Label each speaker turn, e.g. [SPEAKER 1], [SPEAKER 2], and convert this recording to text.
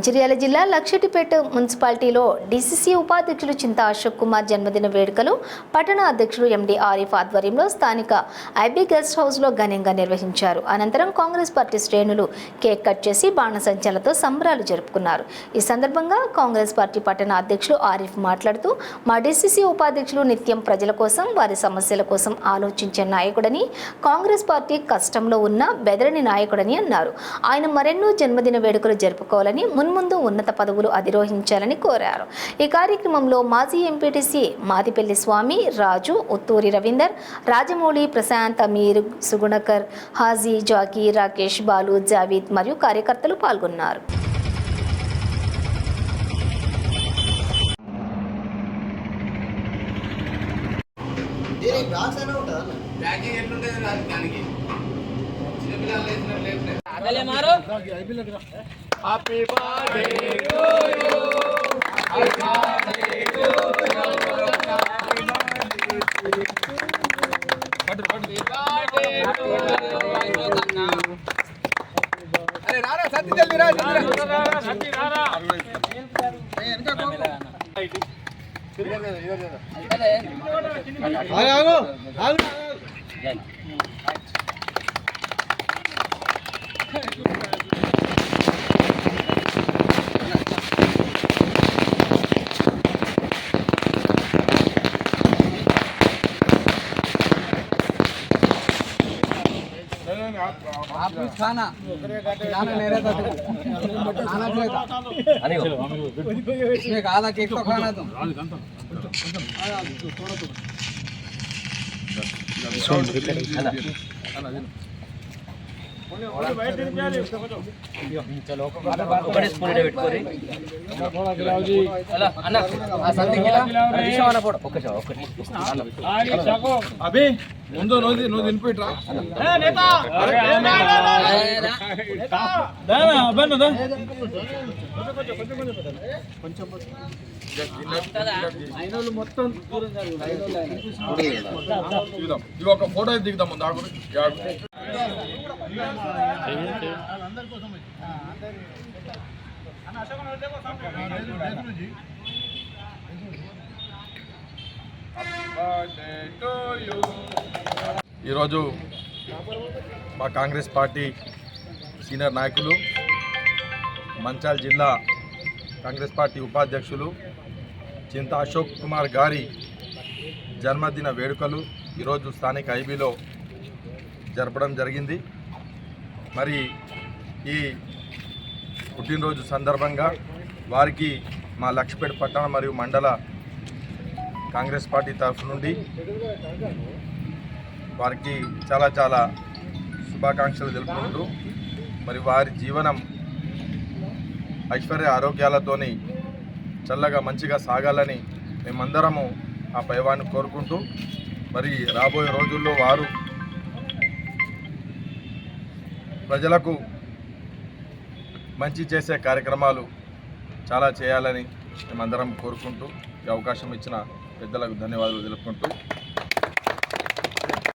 [SPEAKER 1] మంచిర్యాల జిల్లా లక్షటిపేట మున్సిపాలిటీలో డీసీసీ ఉపాధ్యక్షులు చింతా అశోక్ కుమార్ జన్మదిన వేడుకలు పట్టణ అధ్యక్షులు ఎండి ఆరిఫ్ ఆధ్వర్యంలో స్థానిక ఐబీ గెస్ట్ హౌస్లో ఘనంగా నిర్వహించారు. అనంతరం కాంగ్రెస్ పార్టీ శ్రేణులు కేక్ కట్ చేసి బాణసంచలతో సంబరాలు జరుపుకున్నారు. ఈ సందర్భంగా కాంగ్రెస్ పార్టీ పట్టణ అధ్యక్షులు ఆరిఫ్ మాట్లాడుతూ, మా డీసీసీ ఉపాధ్యక్షులు నిత్యం ప్రజల కోసం, వారి సమస్యల కోసం ఆలోచించే నాయకుడని, కాంగ్రెస్ పార్టీ కష్టంలో ఉన్న బెదరని నాయకుడని అన్నారు. ఆయన మరెన్నో జన్మదిన వేడుకలు జరుపుకోవాలని, మున్ముందు ఉన్నత పదవులు అధిరోహించాలని కోరారు. ఈ కార్యక్రమంలో మాజీ ఎంపీటీసీ మాదిపెల్లి స్వామి, రాజు, ఉత్తూరి రవీందర్, రాజమౌళి, ప్రశాంత్, అమీర్, సుగుణకర్, హాజీ, జాకీ, రాకేష్, బాలు, జావీద్ మరియు కార్యకర్తలు పాల్గొన్నారు.
[SPEAKER 2] Happy birthday to you. Happy birthday to you. Happy birthday to you. अरे रारा साथी जल्दी रारा साथी रारा इनका को आगो आगो आप कुछ खाना मेरे साथ खाना इसमें आधा केक तो खाना तुम चलो अभी ముందు నువ్వు తినిపోయిట్రా మొత్తం ఇది ఒక ఫోటో దిగుదాం ముందు ఈరోజు మా కాంగ్రెస్ పార్టీ సీనియర్ నాయకులు, మంచిర్యాల జిల్లా కాంగ్రెస్ పార్టీ ఉపాధ్యక్షులు చింతా అశోక్ కుమార్ గారి జన్మదిన వేడుకలు ఈరోజు స్థానిక ఐబీలో జరపడం జరిగింది. మరి ఈ పుట్టినరోజు సందర్భంగా వారికి మా లక్షపేట పట్టణ మరియు మండల కాంగ్రెస్ పార్టీ తరఫు నుండి వారికి చాలా శుభాకాంక్షలు తెలుపుకుంటూ, మరి వారి జీవనం ఐశ్వర్య ఆరోగ్యాలతోని చల్లగా మంచిగా సాగాలని మేమందరము ఆ పైవాన్ని కోరుకుంటూ, మరి రాబోయే రోజుల్లో వారు ప్రజలకు మంచి చేసే కార్యక్రమాలు చాలా చేయాలని మేమందరం కోరుకుంటూ, ఈ అవకాశం ఇచ్చిన పెద్దలకు ధన్యవాదాలు తెలుపుకుంటూ